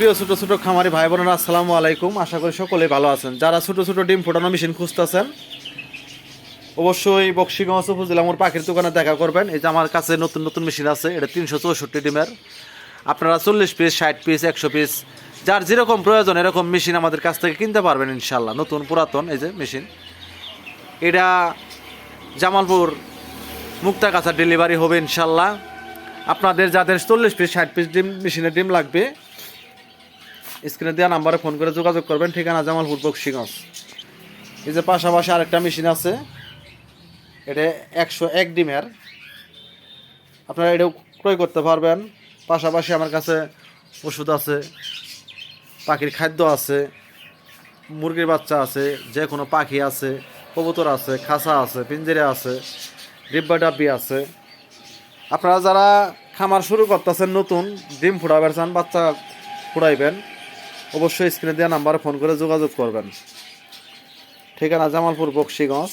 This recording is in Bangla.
প্রিয় ছোট ছোট খামারি ভাই বোনেরা, আসসালামু আলাইকুম। আশা করি সকলেই ভালো আছেন। যারা ছোট ছোট ডিম ফোটানো মেশিন খুঁজতেছেন, অবশ্যই বক্সিগঞ্জ উপজেলা মোর পাখির দোকানে দেখা করবেন। এই যে আমার কাছে নতুন নতুন মেশিন আছে, এটা 364 ডিমের। আপনারা 40 পিস, 60 পিস, 100 পিস, যার যেরকম প্রয়োজন এরকম মেশিন আমাদের কাছ থেকে কিনতে পারবেন ইনশাল্লাহ। নতুন পুরাতন এই যে মেশিন, এটা জামালপুর মুক্তাগাছা ডেলিভারি হবে ইনশাল্লাহ। আপনাদের যাদের 40 পিস, 60 পিস ডিম মেশিনের ডিম লাগবে, স্ক্রিনে দেওয়া নাম্বারে ফোন করে যোগাযোগ করবেন। ঠিকানা জামালপুর বক্সিগঞ্জ। এই যে পাশাপাশি আরেকটা মেশিন আছে, এটা 101 ডিমের, আপনারা এটাও ক্রয় করতে পারবেন। পাশাপাশি আমার কাছে ওষুধ আছে, পাখির খাদ্য আছে, মুরগির বাচ্চা আছে, যে কোনো পাখি আছে, কবুতর আছে, খাঁচা আছে, পিঞ্জিরা আছে, ডিব্বা ডাব্বি আছে। আপনারা যারা খামার শুরু করতেছেন, নতুন ডিম ফুটাবেন চান, বাচ্চা ফুটাইবেন, অবশ্যই স্ক্রিনে দেওয়া নাম্বারে ফোন করে যোগাযোগ করবেন। ঠিকানা জামালপুর বক্সিগঞ্জ।